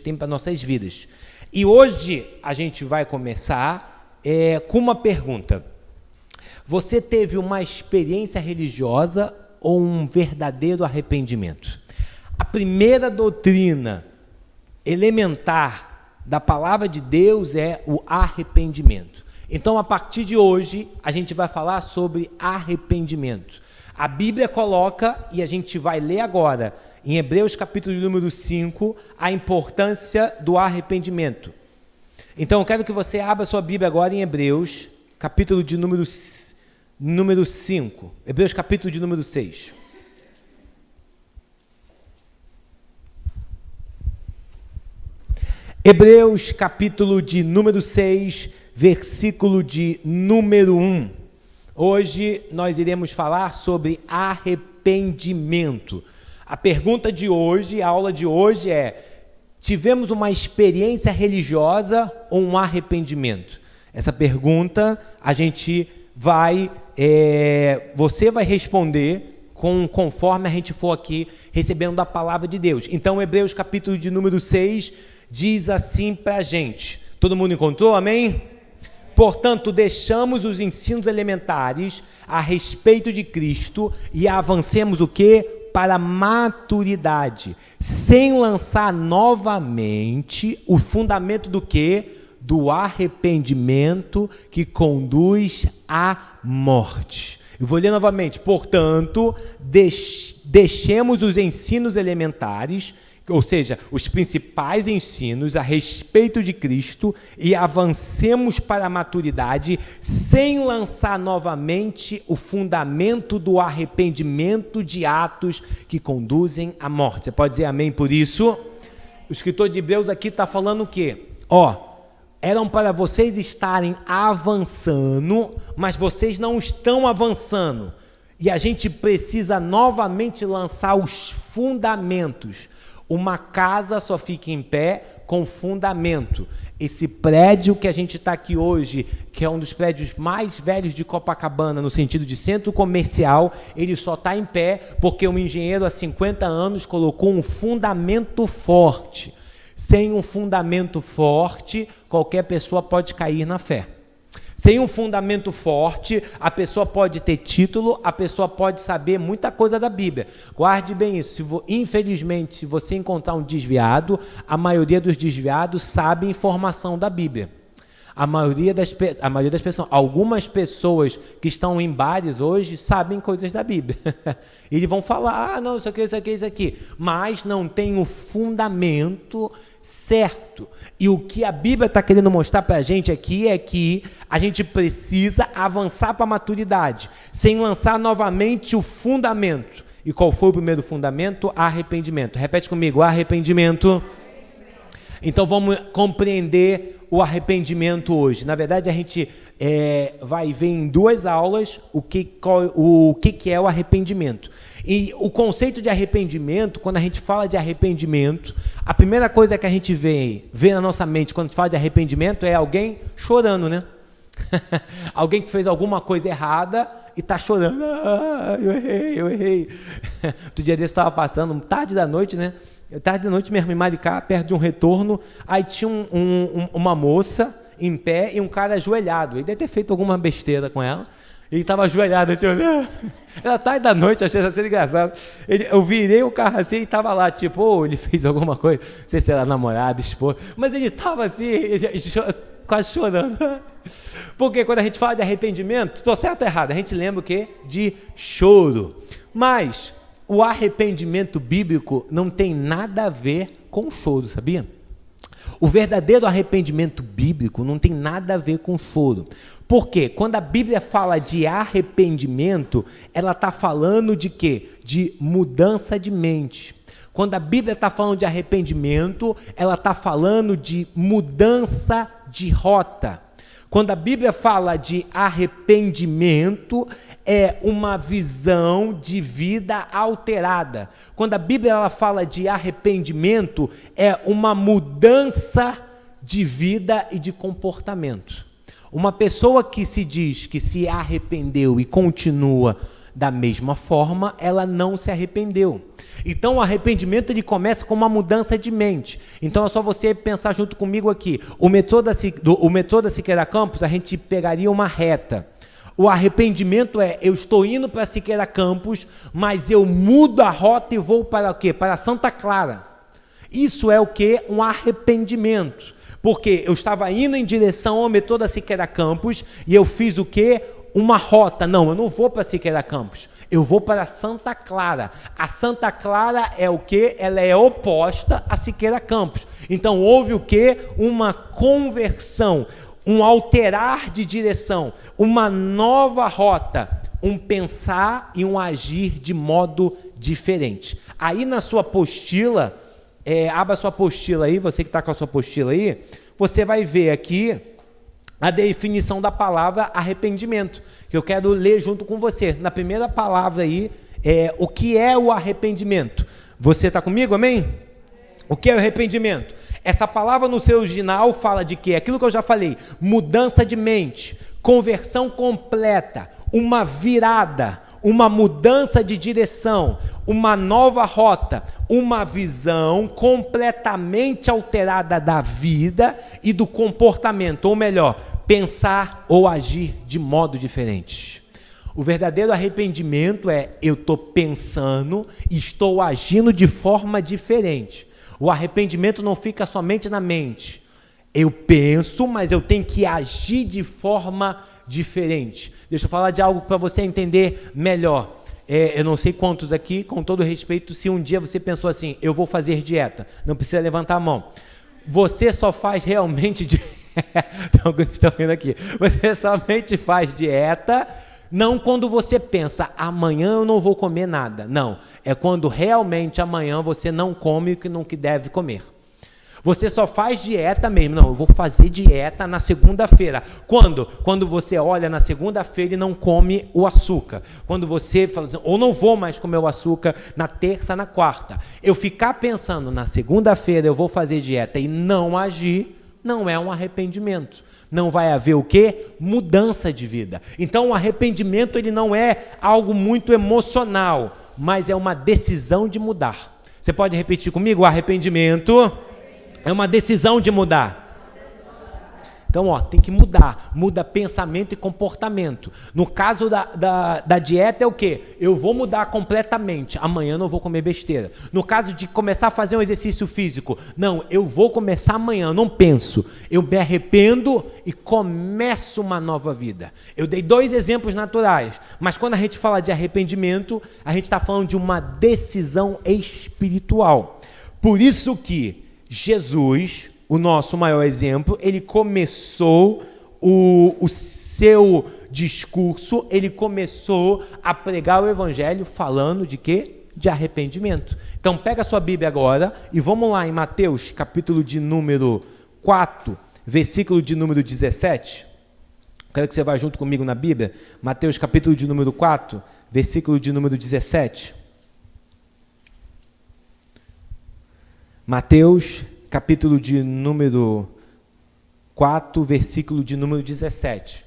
tem para nossas vidas. E hoje a gente vai começar com uma pergunta. Você teve uma experiência religiosa ou um verdadeiro arrependimento? A primeira doutrina elementar da palavra de Deus é o arrependimento. Então, a partir de hoje, a gente vai falar sobre arrependimento. A Bíblia coloca, e a gente vai ler agora, em Hebreus capítulo de número 5, a importância do arrependimento. Então, eu quero que você abra sua Bíblia agora em Hebreus, capítulo de número 5. Hebreus capítulo de número 6. Hebreus capítulo de número 6, versículo de número 1. Hoje nós iremos falar sobre arrependimento. A pergunta de hoje, a aula de hoje é: tivemos uma experiência religiosa ou um arrependimento? Essa pergunta a gente vai, você vai responder conforme a gente for aqui recebendo a palavra de Deus. Então, Hebreus capítulo de número 6 diz assim para a gente. Todo mundo encontrou? Amém? Portanto, deixamos os ensinos elementares a respeito de Cristo e avancemos o quê? Para a maturidade, sem lançar novamente o fundamento do quê? Do arrependimento que conduz à morte. Eu vou ler novamente. Portanto, deixemos os ensinos elementares, ou seja, os principais ensinos a respeito de Cristo e avancemos para a maturidade sem lançar novamente o fundamento do arrependimento de atos que conduzem à morte. Você pode dizer amém por isso? O escritor de Hebreus aqui está falando o quê? Eram para vocês estarem avançando, mas vocês não estão avançando. E a gente precisa novamente lançar os fundamentos. Uma casa só fica em pé com fundamento. Esse prédio que a gente está aqui hoje, que é um dos prédios mais velhos de Copacabana, no sentido de centro comercial, ele só está em pé porque um engenheiro há 50 anos colocou um fundamento forte. Sem um fundamento forte, qualquer pessoa pode cair na fé. Sem um fundamento forte, a pessoa pode ter título, a pessoa pode saber muita coisa da Bíblia. Guarde bem isso. Infelizmente, se você encontrar um desviado, a maioria dos desviados sabe informação da Bíblia. A maioria das pessoas, algumas pessoas que estão em bares hoje sabem coisas da Bíblia. Eles vão falar, não, isso aqui, mas não tem o fundamento certo. E o que a Bíblia está querendo mostrar para a gente aqui é que a gente precisa avançar para a maturidade, sem lançar novamente o fundamento. E qual foi o primeiro fundamento? Arrependimento. Repete comigo, arrependimento. Então vamos compreender o arrependimento hoje. Na verdade, a gente vai ver em 2 aulas o que é o arrependimento. E o conceito de arrependimento, quando a gente fala de arrependimento, a primeira coisa que a gente vê na nossa mente quando fala de arrependimento é alguém chorando, né? Alguém que fez alguma coisa errada e está chorando. Eu errei. Outro dia desse estava passando, tarde da noite, né? Tarde da noite mesmo, em Maricá, perto de um retorno, aí tinha uma moça em pé e um cara ajoelhado. Ele deve ter feito alguma besteira com ela. Ele estava ajoelhado, era tarde da noite, achei isso engraçado. Eu virei o carro assim e estava lá, ele fez alguma coisa, não sei se era namorado, esposa, mas ele estava assim, quase chorando. Porque quando a gente fala de arrependimento, estou certo ou errado? A gente lembra o quê? De choro. Mas o arrependimento bíblico não tem nada a ver com choro, sabia? O verdadeiro arrependimento bíblico não tem nada a ver com choro. Por quê? Quando a Bíblia fala de arrependimento, ela está falando de quê? De mudança de mente. Quando a Bíblia está falando de arrependimento, ela está falando de mudança de rota. Quando a Bíblia fala de arrependimento, é uma visão de vida alterada. Quando a Bíblia ela fala de arrependimento, é uma mudança de vida e de comportamento. Uma pessoa que se diz que se arrependeu e continua Da mesma forma, ela não se arrependeu. Então, o arrependimento ele começa com uma mudança de mente. Então, é só você pensar junto comigo aqui. O metrô da Siqueira Campos, a gente pegaria uma reta. O arrependimento é, eu estou indo para Siqueira Campos, mas eu mudo a rota e vou para o quê? Para Santa Clara. Isso é o quê? Um arrependimento. Porque eu estava indo em direção ao metrô da Siqueira Campos e eu fiz o quê? Uma rota. Não, eu não vou para Siqueira Campos. Eu vou para Santa Clara. A Santa Clara é o quê? Ela é oposta a Siqueira Campos. Então, houve o quê? Uma conversão, um alterar de direção, uma nova rota, um pensar e um agir de modo diferente. Aí na sua apostila, abra sua apostila aí, você que está com a sua apostila aí, você vai ver aqui a definição da palavra arrependimento, que eu quero ler junto com você. Na primeira palavra aí, o que é o arrependimento? Você está comigo, amém? O que é o arrependimento? Essa palavra no seu original fala de quê? Aquilo que eu já falei, mudança de mente, conversão completa, uma virada, uma mudança de direção, uma nova rota, uma visão completamente alterada da vida e do comportamento, ou melhor, pensar ou agir de modo diferente. O verdadeiro arrependimento é, eu estou pensando e estou agindo de forma diferente. O arrependimento não fica somente na mente. Eu penso, mas eu tenho que agir de forma diferente. Deixa eu falar de algo para você entender melhor. Eu não sei quantos aqui, com todo respeito, se um dia você pensou assim, eu vou fazer dieta. Não precisa levantar a mão. Você só faz realmente estão vendo aqui. Você somente faz dieta, não quando você pensa, amanhã eu não vou comer nada. Não, é quando realmente amanhã você não come o que não deve comer. Você só faz dieta mesmo. Não, eu vou fazer dieta na segunda-feira. Quando? Quando você olha na segunda-feira e não come o açúcar. Quando você fala assim, ou não vou mais comer o açúcar na terça, na quarta. Eu ficar pensando na segunda-feira eu vou fazer dieta e não agir, não é um arrependimento. Não vai haver o quê? Mudança de vida. Então o arrependimento ele não é algo muito emocional, mas é uma decisão de mudar. Você pode repetir comigo? O arrependimento é uma decisão de mudar. Então, tem que mudar. Muda pensamento e comportamento. No caso da dieta é o quê? Eu vou mudar completamente. Amanhã eu não vou comer besteira. No caso de começar a fazer um exercício físico, não, eu vou começar amanhã, eu não penso. Eu me arrependo e começo uma nova vida. Eu dei 2 exemplos naturais, mas quando a gente fala de arrependimento, a gente está falando de uma decisão espiritual. Por isso que Jesus, o nosso maior exemplo, ele começou o seu discurso, ele começou a pregar o evangelho falando de quê? De arrependimento. Então pega a sua Bíblia agora e vamos lá em Mateus, capítulo de número 4, versículo de número 17. Quero que você vá junto comigo na Bíblia. Mateus, capítulo de número 4, versículo de número 17. Mateus, capítulo de número 4, versículo de número 17.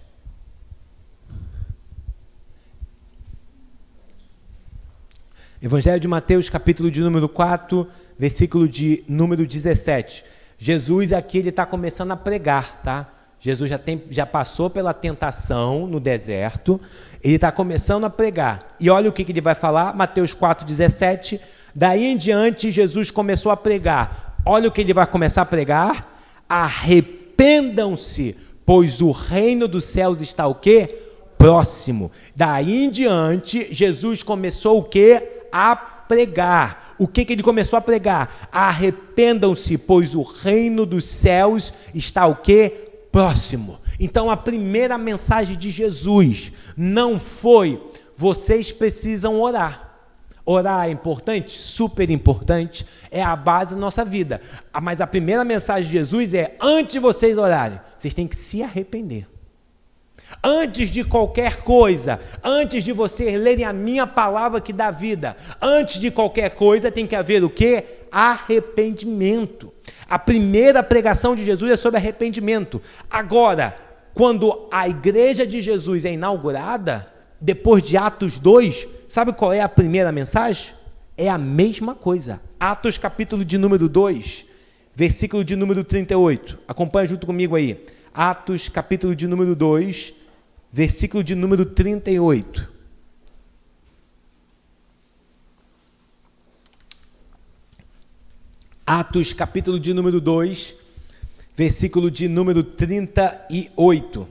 Evangelho de Mateus, capítulo de número 4, versículo de número 17. Jesus aqui ele está começando a pregar, tá? Jesus já passou pela tentação no deserto, ele está começando a pregar. E olha o que ele vai falar, Mateus 4, 17. Daí em diante, Jesus começou a pregar. Olha o que ele vai começar a pregar. Arrependam-se, pois o reino dos céus está o quê? Próximo. Daí em diante, Jesus começou o quê? A pregar. O que ele começou a pregar? Arrependam-se, pois o reino dos céus está o quê? Próximo. Então a primeira mensagem de Jesus não foi, vocês precisam orar. Orar é importante? Super importante, é a base da nossa vida. Mas a primeira mensagem de Jesus é, antes de vocês orarem, vocês têm que se arrepender. Antes de qualquer coisa, antes de vocês lerem a minha palavra que dá vida, antes de qualquer coisa tem que haver o quê? Arrependimento. A primeira pregação de Jesus é sobre arrependimento. Agora, quando a igreja de Jesus é inaugurada, depois de Atos 2, sabe qual é a primeira mensagem? É a mesma coisa. Atos capítulo de número 2, versículo de número 38. Acompanha junto comigo aí. Atos capítulo de número 2, versículo de número 38. Atos capítulo de número 2, versículo de número 38.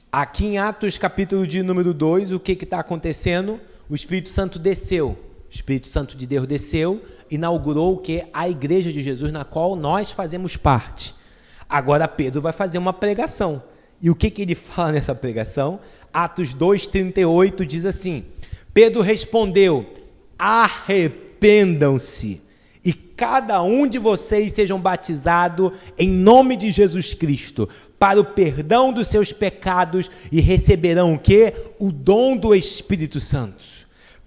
Aqui em Atos capítulo de número 2, o que está acontecendo? O Espírito Santo desceu. O Espírito Santo de Deus desceu, inaugurou o que? A igreja de Jesus, na qual nós fazemos parte. Agora Pedro vai fazer uma pregação. E o que ele fala nessa pregação? Atos 2:38 diz assim: Pedro respondeu: arrependam-se e cada um de vocês sejam batizados em nome de Jesus Cristo para o perdão dos seus pecados e receberão o quê? O dom do Espírito Santo.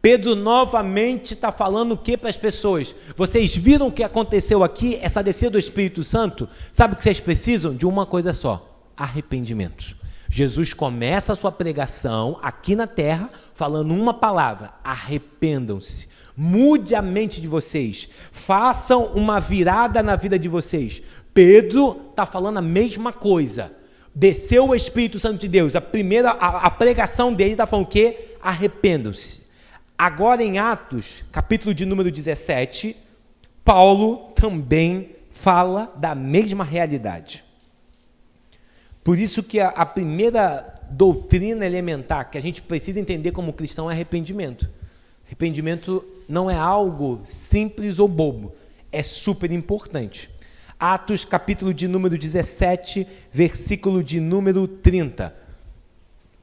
Pedro novamente está falando o que para as pessoas? Vocês viram o que aconteceu aqui, essa descida do Espírito Santo? Sabe o que vocês precisam? De uma coisa só: arrependimento. Jesus começa a sua pregação aqui na terra falando uma palavra: arrependam-se. Mude a mente de vocês, façam uma virada na vida de vocês. Pedro está falando a mesma coisa. Desceu o Espírito Santo de Deus, a pregação dele está falando o quê? Arrependam-se. Agora em Atos, capítulo de número 17, Paulo também fala da mesma realidade. Por isso que a primeira doutrina elementar que a gente precisa entender como cristão é arrependimento. Arrependimento não é algo simples ou bobo, é super importante. Atos, capítulo de número 17, versículo de número 30.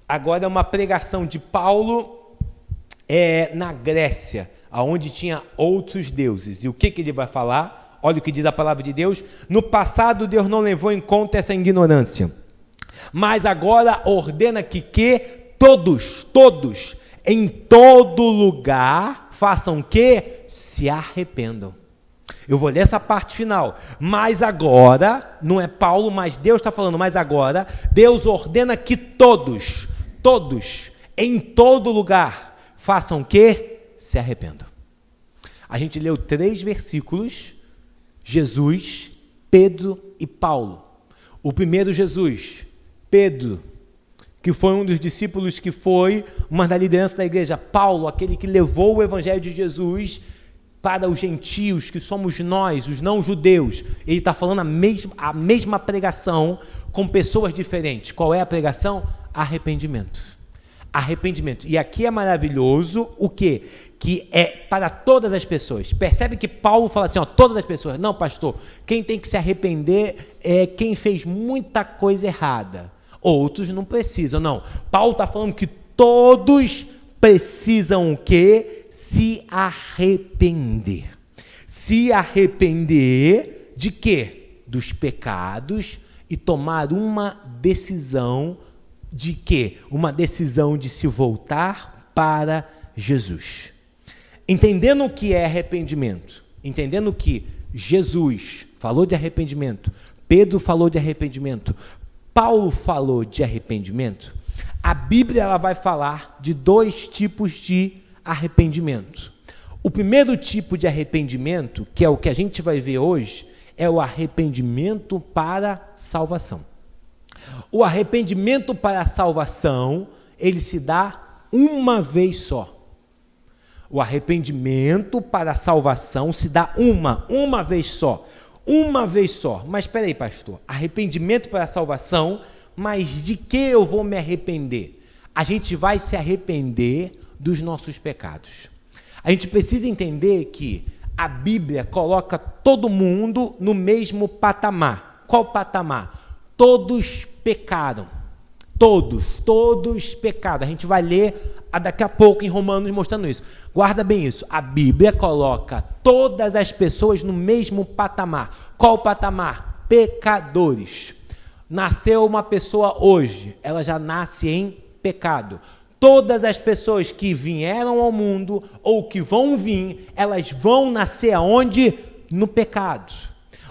Agora é uma pregação de Paulo na Grécia, onde tinha outros deuses. E o que ele vai falar? Olha o que diz a palavra de Deus. No passado, Deus não levou em conta essa ignorância, mas agora ordena que todos, em todo lugar, façam que se arrependam. Eu vou ler essa parte final. Mas agora, não é Paulo, mas Deus está falando, mas agora, Deus ordena que todos, em todo lugar, façam que se arrependam. A gente leu 3 versículos, Jesus, Pedro e Paulo. O primeiro Jesus, Pedro, que foi um dos discípulos que foi uma da liderança da igreja. Paulo, aquele que levou o evangelho de Jesus para os gentios, que somos nós, os não-judeus. Ele está falando a mesma pregação com pessoas diferentes. Qual é a pregação? Arrependimento. Arrependimento. E aqui é maravilhoso o quê? Que é para todas as pessoas. Percebe que Paulo fala assim, todas as pessoas. Não, pastor, quem tem que se arrepender é quem fez muita coisa errada. Outros não precisam, não. Paulo está falando que todos precisam o quê? Se arrepender. Se arrepender de quê? Dos pecados e tomar uma decisão de quê? Uma decisão de se voltar para Jesus. Entendendo o que é arrependimento, entendendo que Jesus falou de arrependimento, Pedro falou de arrependimento, Paulo falou de arrependimento, a Bíblia ela vai falar de 2 tipos de arrependimento. O primeiro tipo de arrependimento, que é o que a gente vai ver hoje, é o arrependimento para salvação. O arrependimento para a salvação, ele se dá uma vez só. O arrependimento para a salvação se dá uma vez só. Uma vez só. Mas espera aí, pastor. Arrependimento para a salvação, mas de que eu vou me arrepender? A gente vai se arrepender dos nossos pecados. A gente precisa entender que a Bíblia coloca todo mundo no mesmo patamar. Qual patamar? Todos pecaram. Todos pecaram. A gente vai ler daqui a pouco em Romanos mostrando isso. Guarda bem isso. A Bíblia coloca todas as pessoas no mesmo patamar. Qual patamar? Pecadores. Nasceu uma pessoa hoje, ela já nasce em pecado. Todas as pessoas que vieram ao mundo ou que vão vir, elas vão nascer aonde? No pecado.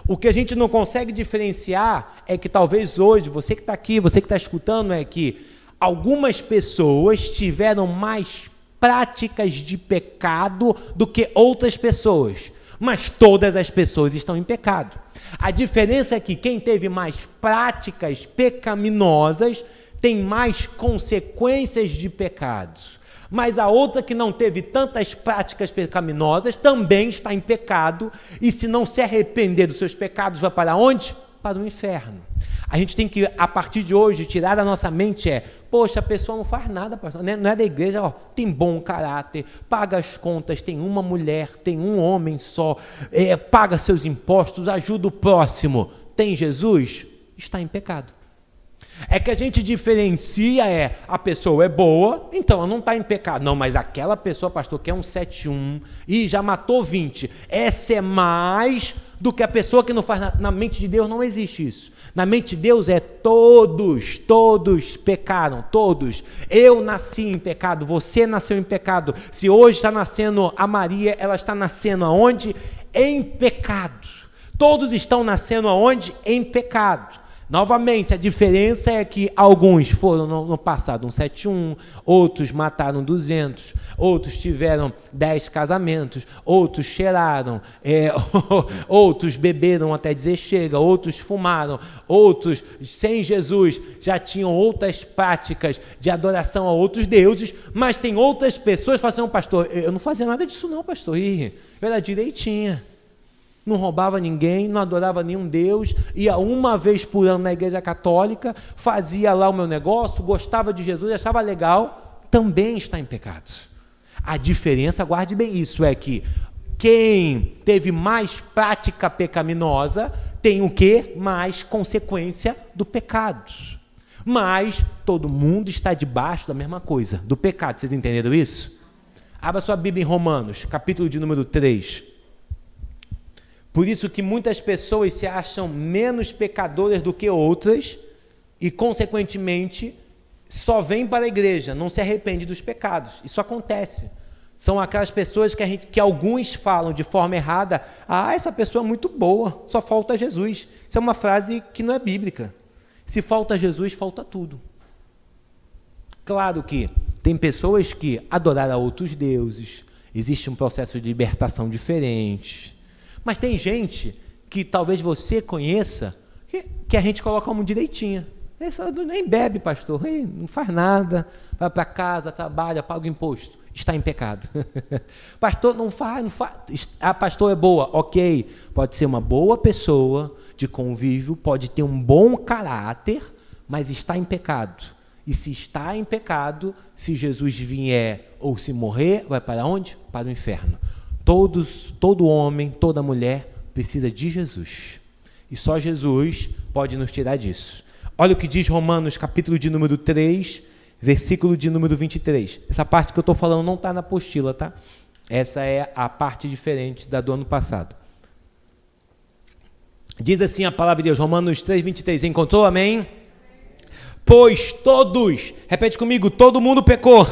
O que a gente não consegue diferenciar é que talvez hoje, você que está aqui, você que está escutando, é que Algumas pessoas tiveram mais práticas de pecado do que outras pessoas, mas todas as pessoas estão em pecado. A diferença é que quem teve mais práticas pecaminosas tem mais consequências de pecados. Mas a outra que não teve tantas práticas pecaminosas também está em pecado, e se não se arrepender dos seus pecados, vai para onde? Para o inferno. A gente tem que, a partir de hoje, tirar da nossa mente poxa, a pessoa não faz nada, pastor, não é da igreja, tem bom caráter, paga as contas, tem uma mulher, tem um homem só, paga seus impostos, ajuda o próximo, tem Jesus, está em pecado. É que a gente diferencia, a pessoa é boa, então ela não está em pecado. Não, mas aquela pessoa, pastor, que é um 7-1 e já matou 20, essa é mais do que a pessoa que não faz nada. Na mente de Deus não existe isso. Na mente de Deus todos pecaram, todos. Eu nasci em pecado, você nasceu em pecado. Se hoje está nascendo a Maria, ela está nascendo aonde? Em pecado. Todos estão nascendo aonde? Em pecado. Novamente, a diferença é que alguns foram no passado um 7-1, outros mataram 200, outros tiveram 10 casamentos, outros cheiraram, outros beberam até dizer chega, outros fumaram, outros, sem Jesus, já tinham outras práticas de adoração a outros deuses, mas tem outras pessoas que falam assim, pastor, eu não fazia nada disso não, pastor, eu era direitinha. Não roubava ninguém, não adorava nenhum Deus, ia uma vez por ano na igreja católica, fazia lá o meu negócio, gostava de Jesus, achava legal, também está em pecado. A diferença, guarde bem isso, é que quem teve mais prática pecaminosa tem o quê? Mais consequência do pecado. Mas todo mundo está debaixo da mesma coisa, do pecado. Vocês entenderam isso? Abra sua Bíblia em Romanos, capítulo de número 3. Por isso que muitas pessoas se acham menos pecadoras do que outras e, consequentemente, só vêm para a igreja, não se arrepende dos pecados. Isso acontece. São aquelas pessoas que alguns falam de forma errada, essa pessoa é muito boa, só falta Jesus. Isso é uma frase que não é bíblica. Se falta Jesus, falta tudo. Claro que tem pessoas que adoraram a outros deuses, existe um processo de libertação diferente. Mas tem gente que talvez você conheça, que a gente coloca como direitinha. Nem bebe, pastor, não faz nada, vai para casa, trabalha, paga o imposto. Está em pecado. Pastor, não faz. Pastor é boa, ok. Pode ser uma boa pessoa de convívio, pode ter um bom caráter, mas está em pecado. E se está em pecado, se Jesus vier ou se morrer, vai para onde? Para o inferno. Todo homem, toda mulher precisa de Jesus. E só Jesus pode nos tirar disso. Olha o que diz Romanos, capítulo de número 3, versículo de número 23. Essa parte que eu estou falando não está na apostila, tá? Essa é a parte diferente da do ano passado. Diz assim a palavra de Deus, Romanos 3, 23. Encontrou? Amém? Pois todos, repete comigo, todo mundo pecou.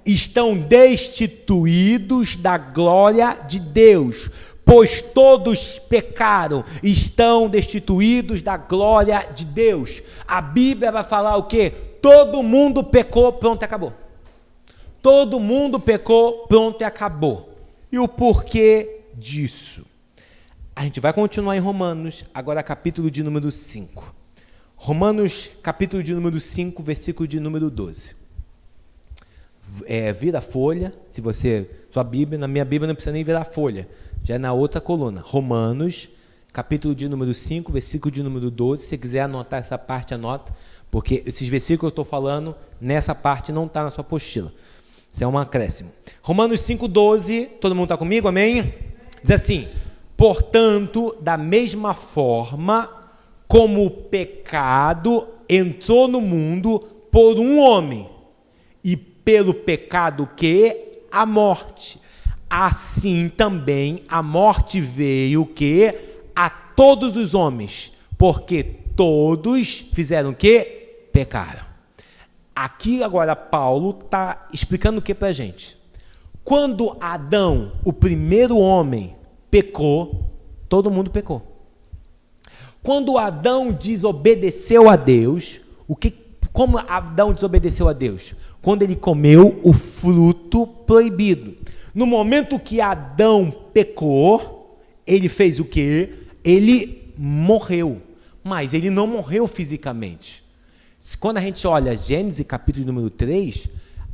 Estão destituídos da glória de Deus, pois todos pecaram, estão destituídos da glória de Deus. A Bíblia vai falar o quê? Todo mundo pecou, pronto e acabou. Todo mundo pecou, pronto e acabou. E o porquê disso? A gente vai continuar em Romanos, agora capítulo de número 5. Romanos, capítulo de número 5, versículo de número 12. Vira a folha, se você, sua Bíblia, na minha Bíblia não precisa nem virar a folha, já é na outra coluna. Romanos, capítulo de número 5, versículo de número 12, se você quiser anotar essa parte, anota, porque esses versículos que eu estou falando, nessa parte não está na sua apostila, isso é um acréscimo. Romanos 5, 12, todo mundo está comigo, amém? Diz assim, portanto, da mesma forma como o pecado entrou no mundo por um homem, e pelo pecado que a morte, assim também a morte veio que a todos os homens, porque todos fizeram o que? Pecaram. Aqui agora Paulo está explicando o que para a gente? Quando Adão, o primeiro homem, pecou, todo mundo pecou. Quando Adão desobedeceu a Deus, Como Adão desobedeceu a Deus? Quando ele comeu o fruto proibido. No momento que Adão pecou, ele fez o quê? Ele morreu. Mas ele não morreu fisicamente. Quando a gente olha Gênesis capítulo número 3,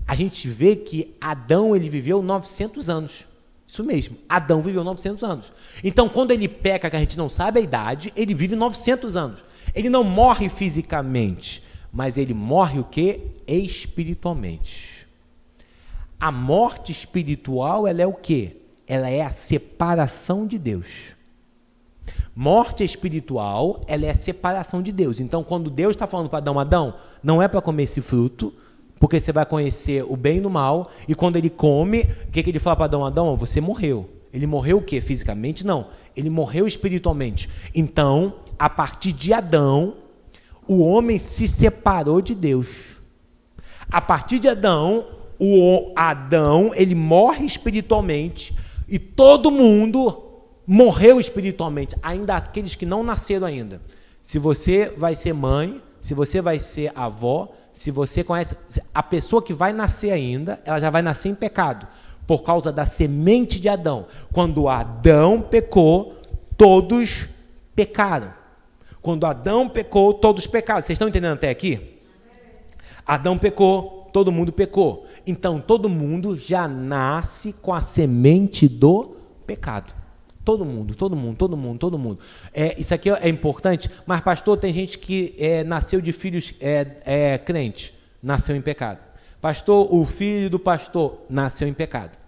a gente vê que Adão ele viveu 900 anos. Isso mesmo, Adão viveu 900 anos. Então, quando ele peca, que a gente não sabe a idade, ele vive 900 anos. Ele não morre fisicamente, mas ele morre o quê? Espiritualmente. A morte espiritual, ela é o quê? Ela é a separação de Deus. Morte espiritual, ela é a separação de Deus. Então, quando Deus está falando para Adão, Adão, não é para comer esse fruto, porque você vai conhecer o bem e o mal, e quando ele come, o que ele fala para Adão? Adão, você morreu. Ele morreu o quê? Fisicamente? Não. Ele morreu espiritualmente. Então, a partir de Adão, o homem se separou de Deus. A partir de Adão, ele morre espiritualmente, e todo mundo morreu espiritualmente, ainda aqueles que não nasceram ainda. Se você vai ser mãe, se você vai ser avó, se você conhece, a pessoa que vai nascer ainda, ela já vai nascer em pecado, por causa da semente de Adão. Quando Adão pecou, todos pecaram. Quando Adão pecou, todos pecaram. Vocês estão entendendo até aqui? Adão pecou, todo mundo pecou. Então, todo mundo já nasce com a semente do pecado. Todo mundo. Isso aqui é importante, mas pastor, tem gente que nasceu de filhos crentes, nasceu em pecado. Pastor, o filho do pastor nasceu em pecado.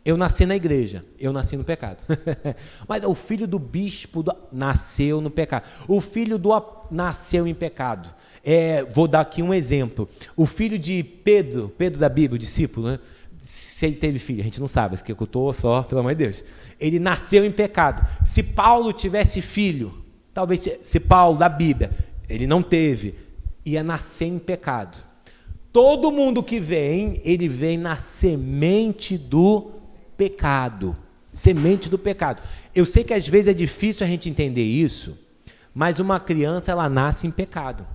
Eu nasci na igreja, eu nasci no pecado. Mas o filho do bispo nasceu no pecado. O filho do nasceu em pecado. Vou dar aqui um exemplo. O filho de Pedro da Bíblia, o discípulo, né? Se ele teve filho, a gente não sabe, isso que eu estou só, pelo amor de Deus. Ele nasceu em pecado. Se Paulo tivesse filho, talvez se Paulo da Bíblia, ele não teve, ia nascer em pecado. Todo mundo que vem, ele vem na semente do pecado. Semente do pecado. Eu sei que às vezes é difícil a gente entender isso, mas uma criança, ela nasce em pecado.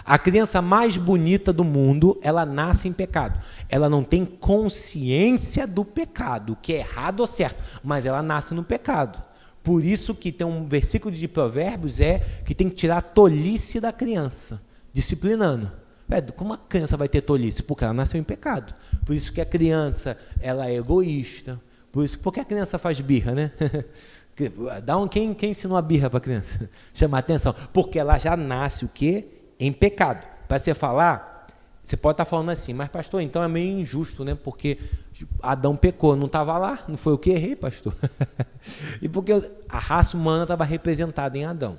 A criança mais bonita do mundo, ela nasce em pecado. Ela não tem consciência do pecado, que é errado ou certo, mas ela nasce no pecado. Por isso que tem um versículo de Provérbios que tem que tirar a tolice da criança, disciplinando. Como a criança vai ter tolice? Porque ela nasceu em pecado. Por isso que a criança, ela é egoísta. Porque a criança faz birra, né? Quem ensinou a birra para a criança? Chama a atenção. Porque ela já nasce o quê? Em pecado. Para você falar, você pode estar falando assim, mas pastor, então é meio injusto, né? Porque Adão pecou, não estava lá, não foi o que errei, pastor? E porque a raça humana estava representada em Adão.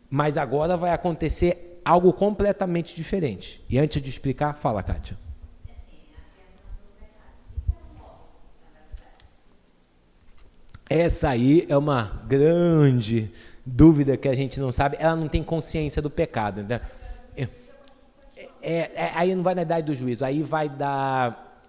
Mas agora vai acontecer algo completamente diferente. E antes de explicar, fala, Kátia. Essa aí é uma grande dúvida que a gente não sabe, ela não tem consciência do pecado. Né? Aí não vai na idade do juízo, aí vai dar...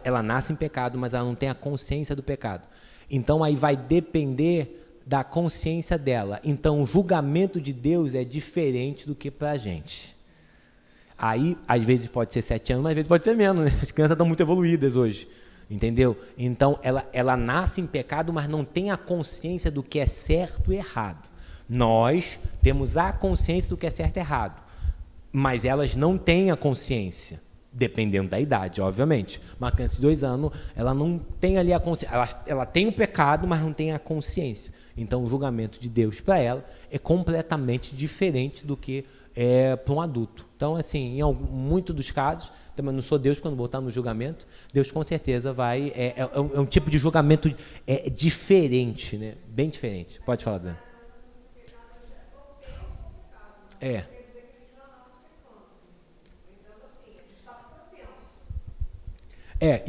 Ela nasce em pecado, mas ela não tem a consciência do pecado. Então aí vai depender da consciência dela. Então o julgamento de Deus é diferente do que para a gente. Aí, às vezes pode ser 7 anos, mas às vezes pode ser menos. Né? As crianças estão muito evoluídas hoje. Entendeu? Então ela nasce em pecado, mas não tem a consciência do que é certo e errado. Nós temos a consciência do que é certo e errado, mas elas não têm a consciência, dependendo da idade, obviamente. Uma criança de 2 anos, ela não tem ali a consciência, ela tem o pecado, mas não tem a consciência. Então o julgamento de Deus para ela é completamente diferente do que para um adulto. Então, assim, em muitos dos casos, também não sou Deus quando botar no julgamento, Deus com certeza vai... É um tipo de julgamento diferente, né? Bem diferente. Pode falar, Zé.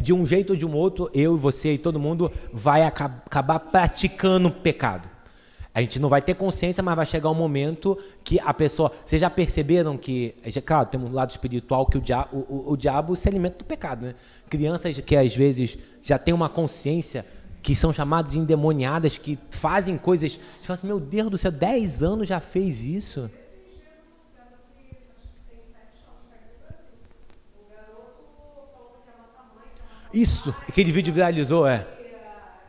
De um jeito ou de um outro, eu e você e todo mundo vai acabar praticando pecado. A gente não vai ter consciência, mas vai chegar um momento que a pessoa... Vocês já perceberam que... Claro, tem um lado espiritual que o diabo se alimenta do pecado, né? Crianças que às vezes já têm uma consciência, que são chamadas de endemoniadas, que fazem coisas... Você fala assim, meu Deus do céu, 10 anos já fez isso? Isso, aquele vídeo viralizou,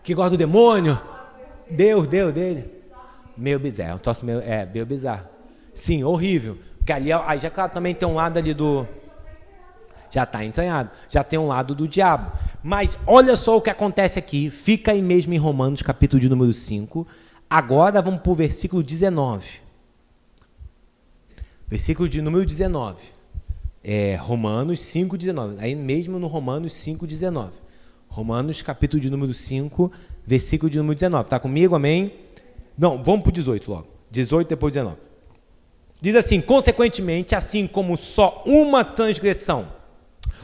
que gosta do demônio. Deus dele. Meio bizarro, um troço meio bizarro. Sim, horrível. Porque ali, aí já claro, também tem um lado ali do... Já está entranhado, já tem um lado do diabo. Mas olha só o que acontece aqui, fica aí mesmo em Romanos, capítulo de número 5. Agora vamos para o versículo 19. Versículo de número 19. Romanos 5, 19. Aí mesmo no Romanos 5, 19. Romanos, capítulo de número 5, versículo de número 19. Está comigo? Amém? Não, vamos para o 18 logo. 18 depois 19. Diz assim, consequentemente, assim como só uma transgressão,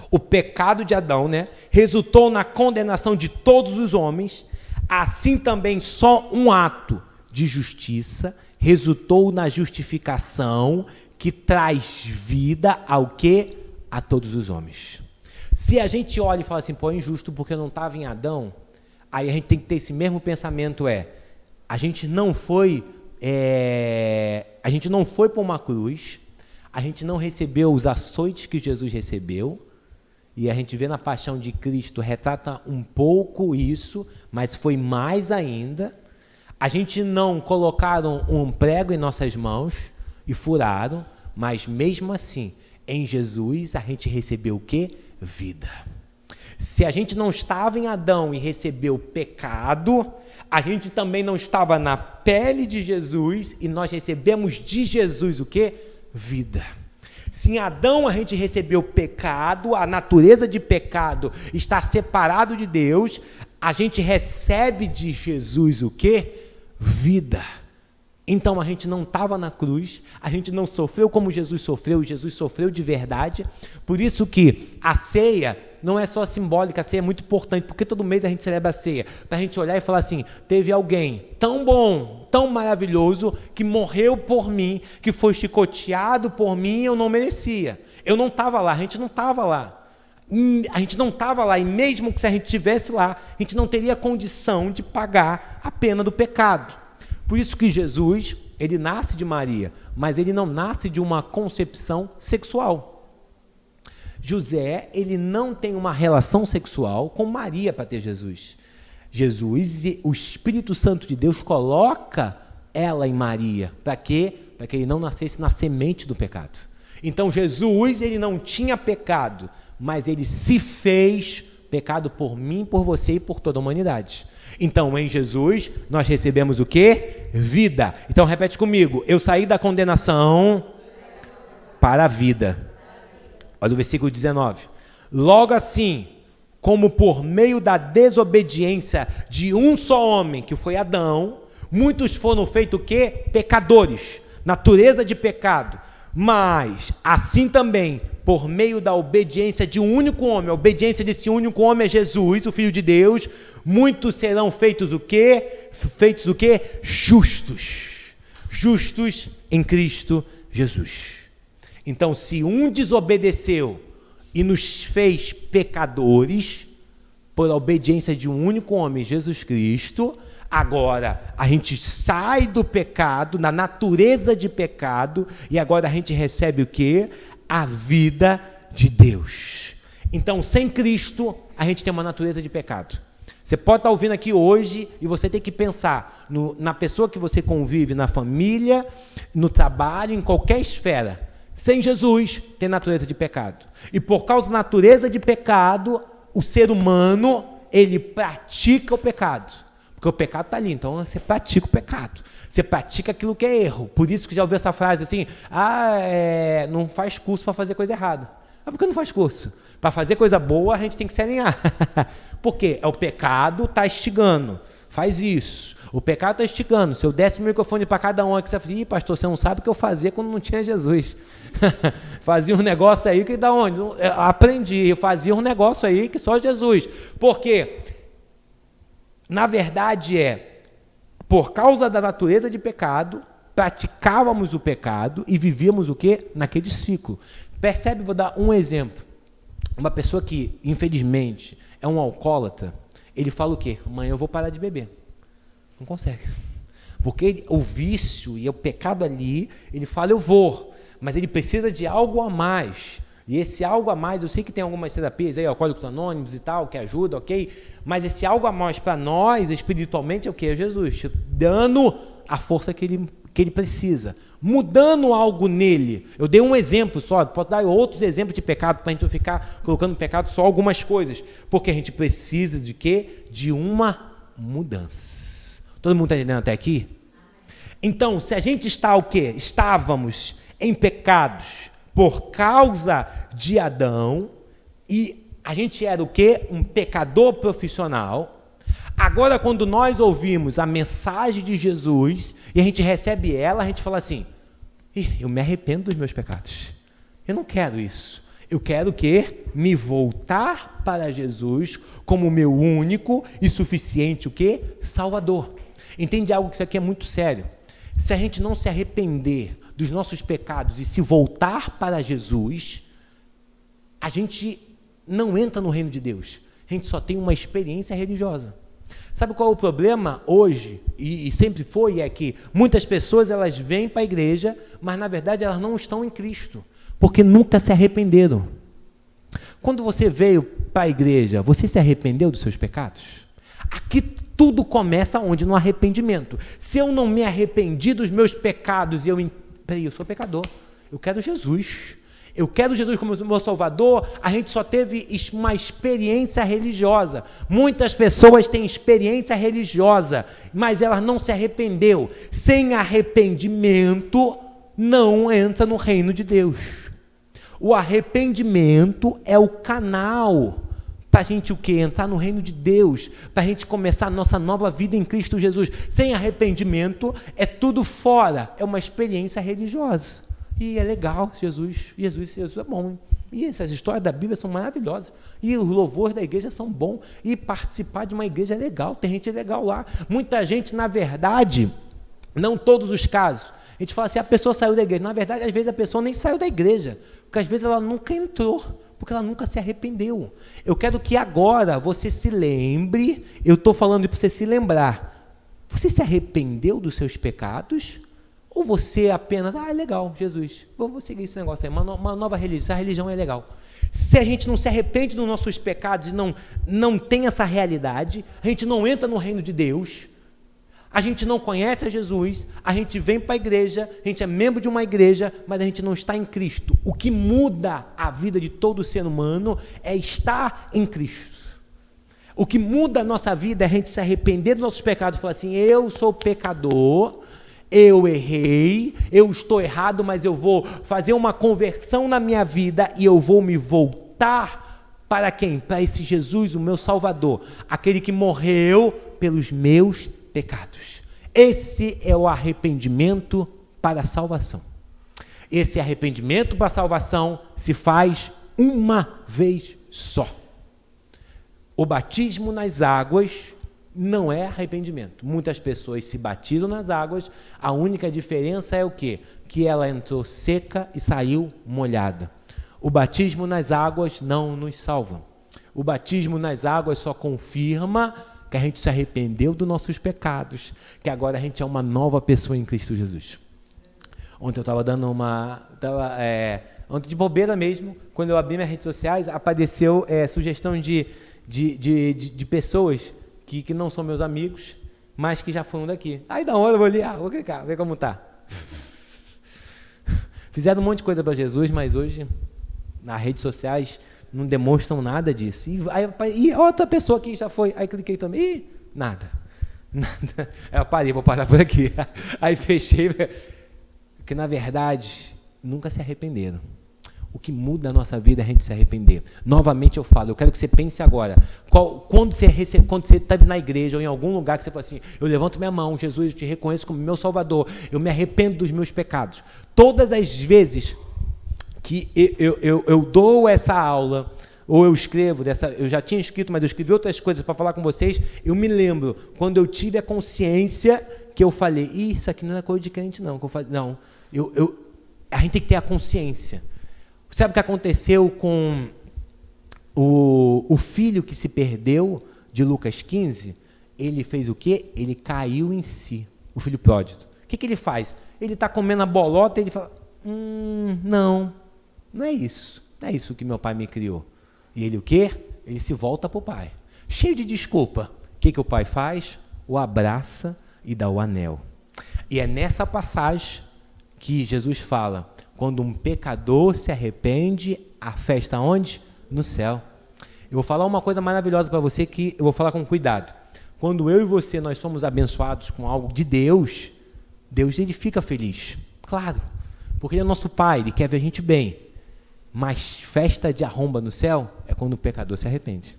o pecado de Adão, resultou na condenação de todos os homens, assim também só um ato de justiça resultou na justificação que traz vida ao quê? A todos os homens. Se a gente olha e fala assim, pô, é injusto porque eu não estava em Adão, aí a gente tem que ter esse mesmo pensamento, a gente não foi para uma cruz, a gente não recebeu os açoites que Jesus recebeu, e a gente vê na paixão de Cristo, retrata um pouco isso, mas foi mais ainda. A gente não colocaram um prego em nossas mãos e furaram, mas mesmo assim, em Jesus, a gente recebeu o quê? Vida. Se a gente não estava em Adão e recebeu pecado, a gente também não estava na pele de Jesus e nós recebemos de Jesus o quê? Vida. Se em Adão a gente recebeu pecado, a natureza de pecado está separado de Deus, a gente recebe de Jesus o quê? Vida. Então a gente não estava na cruz, a gente não sofreu como Jesus sofreu de verdade. Por isso que a ceia não é só simbólica, a ceia é muito importante, porque todo mês a gente celebra a ceia, para a gente olhar e falar assim, teve alguém tão bom, tão maravilhoso, que morreu por mim, que foi chicoteado por mim e eu não merecia. Eu não estava lá, a gente não estava lá. A gente não estava lá, e mesmo que se a gente estivesse lá, a gente não teria condição de pagar a pena do pecado. Por isso que Jesus, ele nasce de Maria, mas ele não nasce de uma concepção sexual. José, ele não tem uma relação sexual com Maria para ter Jesus. Jesus, o Espírito Santo de Deus coloca ela em Maria. Para quê? Para que ele não nascesse na semente do pecado. Então Jesus, ele não tinha pecado, mas ele se fez pecado por mim, por você e por toda a humanidade. Então, em Jesus, nós recebemos o quê? Vida. Então, repete comigo. Eu saí da condenação para a vida. Olha o versículo 19. Logo assim, como por meio da desobediência de um só homem, que foi Adão, muitos foram feitos o quê? Pecadores. Natureza de pecado. Mas, assim também, por meio da obediência de um único homem, a obediência desse único homem é Jesus, o Filho de Deus, muitos serão feitos o quê? Feitos o quê? Justos. Justos em Cristo Jesus. Então, se um desobedeceu e nos fez pecadores, por obediência de um único homem, Jesus Cristo, agora a gente sai do pecado, na natureza de pecado, e agora a gente recebe o quê? A vida de Deus. Então, sem Cristo, a gente tem uma natureza de pecado. Você pode estar ouvindo aqui hoje e você tem que pensar na pessoa que você convive, na família, no trabalho, em qualquer esfera. Sem Jesus, tem natureza de pecado. E por causa da natureza de pecado, o ser humano, ele pratica o pecado. Porque o pecado está ali, então você pratica o pecado. Você pratica aquilo que é erro. Por isso que já ouviu essa frase assim, não faz curso para fazer coisa errada. Mas por que não faz curso? Para fazer coisa boa, a gente tem que se alinhar. Por quê? O pecado está instigando. Faz isso. O pecado está instigando. Se eu desse o microfone para cada um aqui, você fala, pastor, você não sabe o que eu fazia quando não tinha Jesus. Fazia um negócio aí que da onde? Eu aprendi. Eu fazia um negócio aí que só Jesus. Por quê? Na verdade por causa da natureza de pecado, praticávamos o pecado e vivíamos o quê? Naquele ciclo. Percebe? Vou dar um exemplo. Uma pessoa que, infelizmente, é um alcoólatra, ele fala o quê? Amanhã eu vou parar de beber. Não consegue. Porque o vício e o pecado ali, ele fala eu vou, mas ele precisa de algo a mais. E esse algo a mais, eu sei que tem algumas terapias aí, Alcoólicos Anônimos e tal, que ajuda, ok? Mas esse algo a mais para nós, espiritualmente, é o que? É Jesus, te dando a força que ele precisa, mudando algo nele. Eu dei um exemplo só, posso dar outros exemplos de pecado, para a gente não ficar colocando no pecado só algumas coisas, porque a gente precisa de quê? De uma mudança. Todo mundo está entendendo até aqui? Então, se a gente está o quê? Estávamos em pecados por causa de Adão, e a gente era o quê? Um pecador profissional. Agora, quando nós ouvimos a mensagem de Jesus, e a gente recebe ela, a gente fala assim, eu me arrependo dos meus pecados. Eu não quero isso. Eu quero o quê? Me voltar para Jesus como meu único e suficiente, o quê? Salvador. Entende algo que isso aqui é muito sério? Se a gente não se arrepender dos nossos pecados e se voltar para Jesus, a gente não entra no reino de Deus. A gente só tem uma experiência religiosa. Sabe qual é o problema hoje, e sempre foi, é que muitas pessoas elas vêm para a igreja, mas na verdade elas não estão em Cristo, porque nunca se arrependeram. Quando você veio para a igreja, você se arrependeu dos seus pecados? Aqui tudo começa onde? No arrependimento. Se eu não me arrependi dos meus pecados e eu sou pecador, eu quero Jesus. Eu quero Jesus como meu Salvador. A gente só teve uma experiência religiosa. Muitas pessoas têm experiência religiosa, mas elas não se arrependeu. Sem arrependimento, não entra no reino de Deus. O arrependimento é o canal para a gente o quê? Entrar no reino de Deus, para a gente começar a nossa nova vida em Cristo Jesus. Sem arrependimento, é tudo fora, é uma experiência religiosa. E é legal, Jesus é bom. E essas histórias da Bíblia são maravilhosas. E os louvores da igreja são bons. E participar de uma igreja é legal, tem gente legal lá. Muita gente, na verdade, não todos os casos, a gente fala assim, a pessoa saiu da igreja. Na verdade, às vezes a pessoa nem saiu da igreja, porque às vezes ela nunca entrou, porque ela nunca se arrependeu. Eu quero que agora você se lembre, eu estou falando para você se lembrar, você se arrependeu dos seus pecados? Ou você apenas, é legal, Jesus, vou seguir esse negócio aí, uma nova religião, essa religião é legal. Se a gente não se arrepende dos nossos pecados e não tem essa realidade, a gente não entra no reino de Deus, a gente não conhece a Jesus, a gente vem para a igreja, a gente é membro de uma igreja, mas a gente não está em Cristo. O que muda a vida de todo ser humano é estar em Cristo. O que muda a nossa vida é a gente se arrepender dos nossos pecados e falar assim, eu sou pecador, eu errei, eu estou errado, mas eu vou fazer uma conversão na minha vida e eu vou me voltar para quem? Para esse Jesus, o meu Salvador, aquele que morreu pelos meus pecados. Esse é o arrependimento para a salvação. Esse arrependimento para a salvação se faz uma vez só. O batismo nas águas não é arrependimento. Muitas pessoas se batizam nas águas, a única diferença é o quê? Que ela entrou seca e saiu molhada. O batismo nas águas não nos salva. O batismo nas águas só confirma que a gente se arrependeu dos nossos pecados, que agora a gente é uma nova pessoa em Cristo Jesus. Ontem eu estava dando ontem de bobeira mesmo, quando eu abri minhas redes sociais, apareceu sugestão de pessoas que não são meus amigos, mas que já foram daqui. Aí da hora eu vou olhar, vou clicar, ver como tá. Fizeram um monte de coisa para Jesus, mas hoje, nas redes sociais, não demonstram nada disso. E outra pessoa que já foi, aí cliquei também, nada. Aí eu parei, vou parar por aqui. Aí fechei, porque na verdade, nunca se arrependeram. O que muda a nossa vida é a gente se arrepender. Novamente eu falo, eu quero que você pense agora, quando você esteve na igreja ou em algum lugar que você fala assim, eu levanto minha mão, Jesus, eu te reconheço como meu Salvador, eu me arrependo dos meus pecados. Todas as vezes que eu dou essa aula, ou eu escrevo, eu já tinha escrito, mas eu escrevi outras coisas para falar com vocês, eu me lembro, quando eu tive a consciência que eu falei, isso aqui não é coisa de crente não, a gente tem que ter a consciência. Sabe o que aconteceu com o filho que se perdeu de Lucas 15? Ele fez o quê? Ele caiu em si, o filho pródigo. O que ele faz? Ele está comendo a bolota e ele fala, não é isso. Não é isso que meu pai me criou. E ele o quê? Ele se volta para o pai. Cheio de desculpa. O que o pai faz? O abraça e dá o anel. E é nessa passagem que Jesus fala, quando um pecador se arrepende, a festa onde? No céu. Eu vou falar uma coisa maravilhosa para você que eu vou falar com cuidado. Quando eu e você, nós somos abençoados com algo de Deus, Deus ele fica feliz. Claro, porque ele é nosso pai, ele quer ver a gente bem. Mas festa de arromba no céu é quando o pecador se arrepende.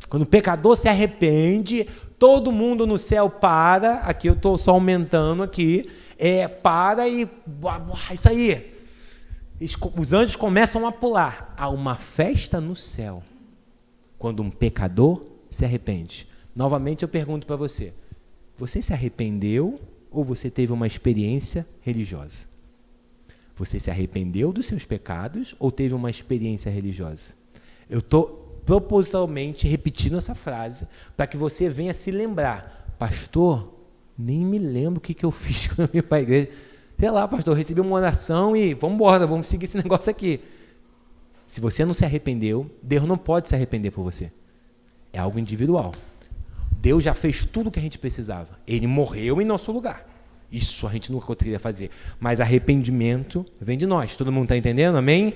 Quando o pecador se arrepende, todo mundo no céu para, aqui eu estou só aumentando aqui, para e isso aí. Os anjos começam a pular. Há uma festa no céu, quando um pecador se arrepende. Novamente eu pergunto para você, você se arrependeu ou você teve uma experiência religiosa? Você se arrependeu dos seus pecados ou teve uma experiência religiosa? Eu estou propositalmente repetindo essa frase para que você venha se lembrar. Pastor, nem me lembro o que eu fiz quando eu vim para a igreja. Sei lá, pastor, eu recebi uma oração e vamos embora, vamos seguir esse negócio aqui. Se você não se arrependeu, Deus não pode se arrepender por você. É algo individual. Deus já fez tudo o que a gente precisava. Ele morreu em nosso lugar. Isso a gente nunca conseguiria fazer. Mas arrependimento vem de nós. Todo mundo está entendendo? Amém?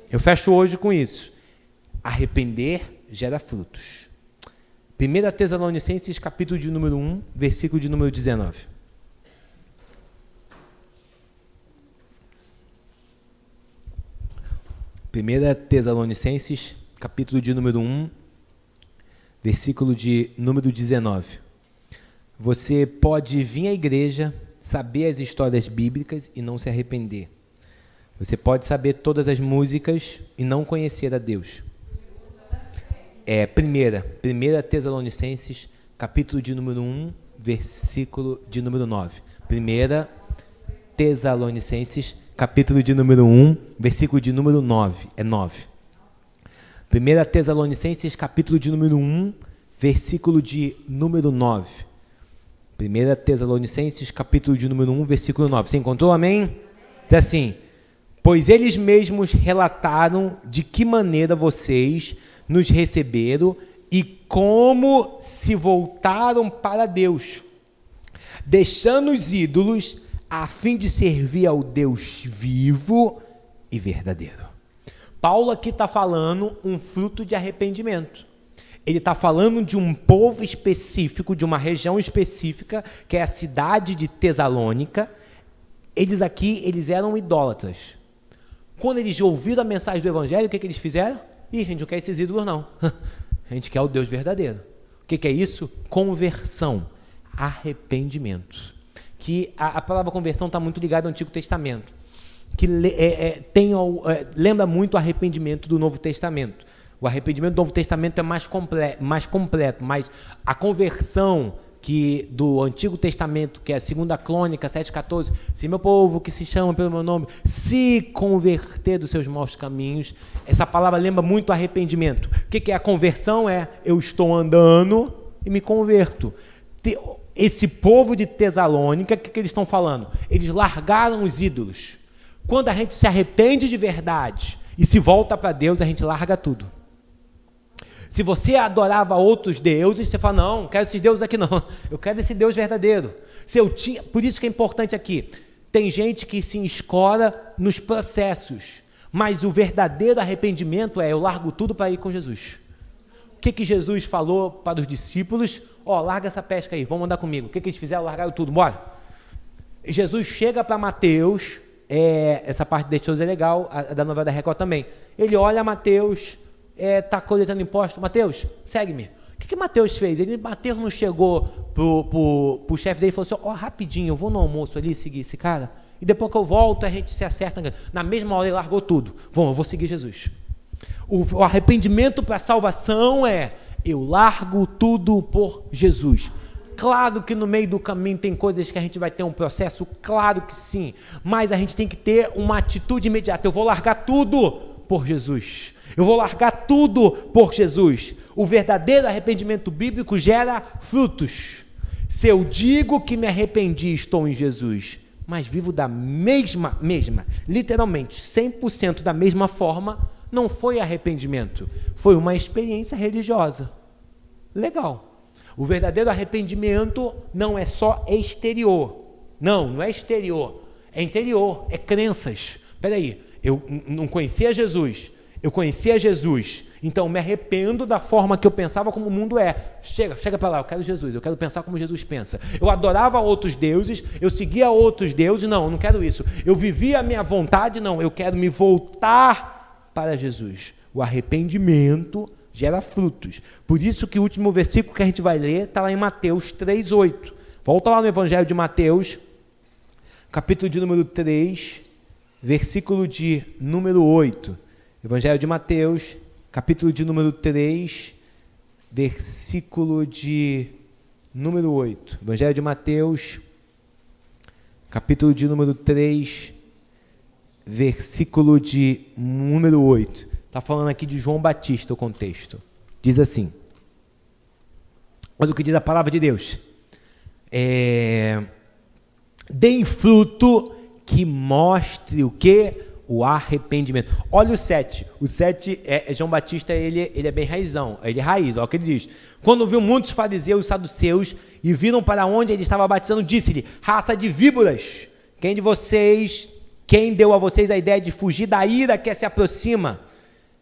Eu fecho hoje com isso. Arrepender gera frutos. 1 Tessalonicenses, capítulo de número 1, versículo de número 19. 1 Tessalonicenses, capítulo de número 1, versículo de número 19. Você pode vir à igreja, saber as histórias bíblicas e não se arrepender. Você pode saber todas as músicas e não conhecer a Deus. 1 Tessalonicenses, capítulo de número 1, versículo de número 9. 1 Tessalonicenses, capítulo de número 1, versículo de número 9. É 9. 1 Tessalonicenses, capítulo de número 1, versículo de número 9. 1 Tessalonicenses, capítulo de número 1, versículo 9. Você encontrou? Amém? Diz assim: pois eles mesmos relataram de que maneira vocês nos receberam e como se voltaram para Deus, deixando os ídolos a fim de servir ao Deus vivo e verdadeiro. Paulo aqui está falando um fruto de arrependimento. Ele está falando de um povo específico, de uma região específica, que é a cidade de Tessalônica. Eles eram idólatras. Quando eles ouviram a mensagem do Evangelho, o que eles fizeram? A gente não quer esses ídolos, não. A gente quer o Deus verdadeiro. O que é isso? Conversão, arrependimento. Que a palavra conversão está muito ligada ao Antigo Testamento, que lembra muito o arrependimento do Novo Testamento. O arrependimento do Novo Testamento é mais completo, mas a conversão do Antigo Testamento, que é a 2 Crônica 7,14, se meu povo que se chama pelo meu nome se converter dos seus maus caminhos, essa palavra lembra muito o arrependimento. O que é a conversão? Eu estou andando e me converto. Esse povo de Tessalônica, o que eles estão falando? Eles largaram os ídolos. Quando a gente se arrepende de verdade e se volta para Deus, a gente larga tudo. Se você adorava outros deuses, você fala, não quero esses deuses aqui não, eu quero esse Deus verdadeiro. Por isso que é importante aqui, tem gente que se escora nos processos, mas o verdadeiro arrependimento eu largo tudo para ir com Jesus. O que Jesus falou para os discípulos? Larga essa pesca aí, vamos andar comigo. O que eles fizeram? Largaram tudo, bora. Jesus chega para Mateus, essa parte de Mateus é legal, a da novela da Record também. Ele olha Mateus, está coletando imposto. Mateus, segue-me. O que Mateus fez? Mateus não chegou pro chefe dele e falou assim, rapidinho, eu vou no almoço ali seguir esse cara, e depois que eu volto a gente se acerta. Na mesma hora ele largou tudo. Eu vou seguir Jesus. O arrependimento para a salvação eu largo tudo por Jesus. Claro que no meio do caminho tem coisas que a gente vai ter um processo, claro que sim, mas a gente tem que ter uma atitude imediata. Eu vou largar tudo por Jesus. Eu vou largar tudo por Jesus. O verdadeiro arrependimento bíblico gera frutos. Se eu digo que me arrependi e estou em Jesus, mas vivo da mesma, literalmente, 100% da mesma forma, não foi arrependimento, foi uma experiência religiosa. Legal. O verdadeiro arrependimento não é só exterior. Não é exterior, é interior, é crenças. Espera aí, eu não conhecia Jesus, eu conhecia Jesus, então me arrependo da forma que eu pensava como o mundo é. Chega para lá, eu quero Jesus, eu quero pensar como Jesus pensa. Eu adorava outros deuses, eu seguia outros deuses, não, eu não quero isso. Eu vivia a minha vontade, não, eu quero me voltar para Jesus. O arrependimento gera frutos. Por isso que o último versículo que a gente vai ler está lá em Mateus 3:8. Volta lá no Evangelho de Mateus, capítulo de número 3, versículo de número 8. Evangelho de Mateus, capítulo de número 3, versículo de número 8. Evangelho de Mateus, capítulo de número 3, versículo de número 8. Está falando aqui de João Batista, o contexto. Diz assim, olha o que diz a palavra de Deus. Deem fruto que mostre o quê? O arrependimento. Olha o 7. O 7 João Batista, ele é bem raizão. Ele é raiz, olha o que ele diz. Quando viu muitos fariseus e saduceus e viram para onde ele estava batizando, disse-lhe: raça de víboras, quem deu a vocês a ideia de fugir da ira que se aproxima?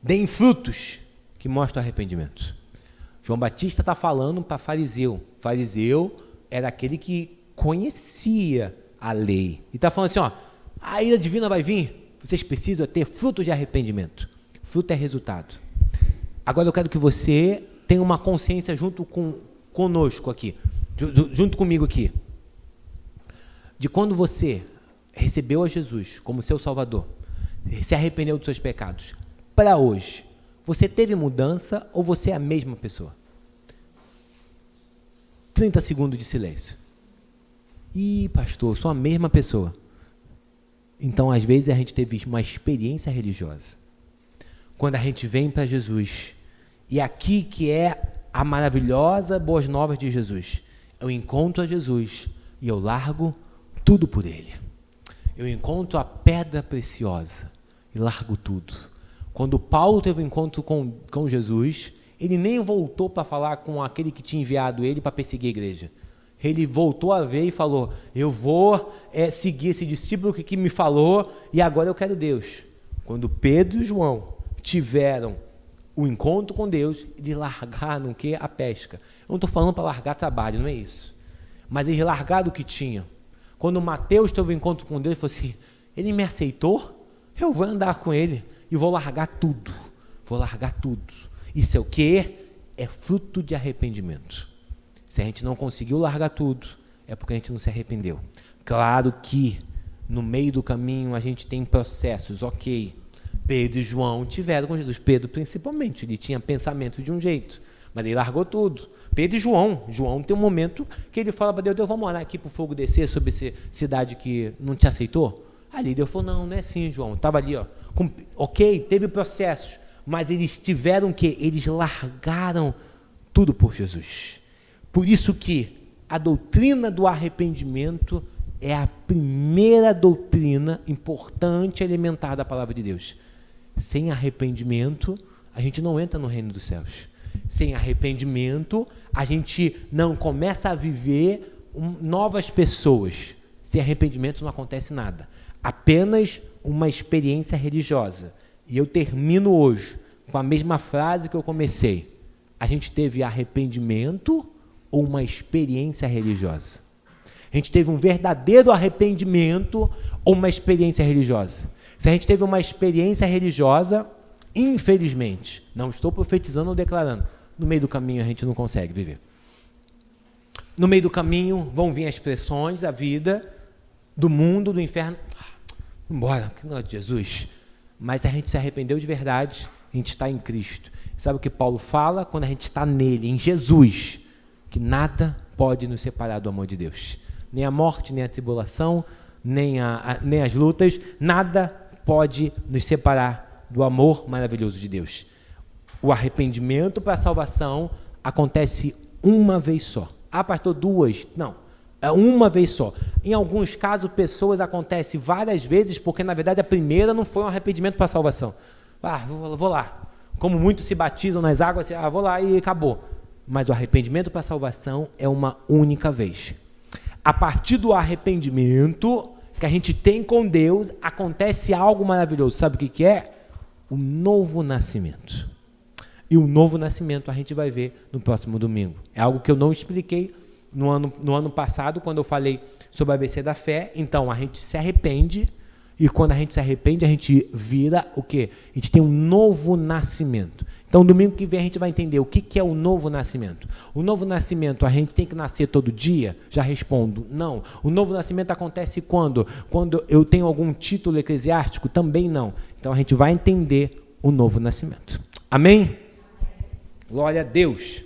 Deem frutos que mostram arrependimento. João Batista está falando para fariseu. Fariseu era aquele que conhecia a lei. E está falando assim, ó, a ira divina vai vir. Vocês precisam ter fruto de arrependimento. Fruto é resultado. Agora eu quero que você tenha uma consciência junto conosco aqui, junto comigo aqui, de quando você recebeu a Jesus como seu Salvador, se arrependeu dos seus pecados, para hoje, você teve mudança ou você é a mesma pessoa? 30 segundos de silêncio. Ih, pastor, sou a mesma pessoa. Então, às vezes, a gente teve uma experiência religiosa. Quando a gente vem para Jesus, e aqui que é a maravilhosa boas novas de Jesus, eu encontro a Jesus e eu largo tudo por Ele. Eu encontro a pedra preciosa e largo tudo. Quando Paulo teve um encontro com Jesus, ele nem voltou para falar com aquele que tinha enviado ele para perseguir a igreja. Ele voltou a ver e falou, eu vou seguir esse discípulo que me falou e agora eu quero Deus. Quando Pedro e João tiveram o encontro com Deus, eles largaram a pesca. Eu não estou falando para largar trabalho, não é isso. Mas eles largaram o que tinham. Quando Mateus teve o encontro com Deus, ele falou assim, ele me aceitou, eu vou andar com ele e vou largar tudo. Vou largar tudo. Isso é o quê? É fruto de arrependimento. Se a gente não conseguiu largar tudo, é porque a gente não se arrependeu. Claro que no meio do caminho a gente tem processos, ok. Pedro e João tiveram com Jesus. Pedro principalmente, ele tinha pensamento de um jeito, mas ele largou tudo. Pedro e João tem um momento que ele fala para Deus, vamos orar aqui para o fogo descer sobre essa cidade que não te aceitou? Ali Deus falou, não é assim, João. Estava ali, ó, ok, teve processos, mas eles tiveram que, eles largaram tudo por Jesus. Por isso que a doutrina do arrependimento é a primeira doutrina importante elementar da palavra de Deus. Sem arrependimento, a gente não entra no reino dos céus. Sem arrependimento, a gente não começa a viver novas pessoas. Sem arrependimento não acontece nada. Apenas uma experiência religiosa. E eu termino hoje com a mesma frase que eu comecei. A gente teve arrependimento ou uma experiência religiosa? A gente teve um verdadeiro arrependimento ou uma experiência religiosa? Se a gente teve uma experiência religiosa, infelizmente, não estou profetizando ou declarando, no meio do caminho a gente não consegue viver. No meio do caminho vão vir as pressões da vida, do mundo, do inferno. Embora, que não é de Jesus. Mas a gente se arrependeu de verdade, a gente está em Cristo. Sabe o que Paulo fala? Quando a gente está nele, em Jesus, que nada pode nos separar do amor de Deus. Nem a morte, nem a tribulação, nem as lutas, nada pode nos separar do amor maravilhoso de Deus. O arrependimento para a salvação acontece uma vez só. Ah, pastor, duas? Não. É uma vez só. Em alguns casos, pessoas acontecem várias vezes, porque na verdade a primeira não foi um arrependimento para a salvação. Vou lá. Como muitos se batizam nas águas, vou lá e acabou. Mas o arrependimento para a salvação é uma única vez. A partir do arrependimento que a gente tem com Deus, acontece algo maravilhoso. Sabe o que é? O novo nascimento. E o novo nascimento a gente vai ver no próximo domingo. É algo que eu não expliquei no ano passado, quando eu falei sobre a ABC da fé. Então, a gente se arrepende, e quando a gente se arrepende, a gente vira o quê? A gente tem um novo nascimento. Então, domingo que vem, a gente vai entender o que é o novo nascimento. O novo nascimento, a gente tem que nascer todo dia? Já respondo, não. O novo nascimento acontece quando? Quando eu tenho algum título eclesiástico? Também não. Então, a gente vai entender o novo nascimento. Amém? Glória a Deus.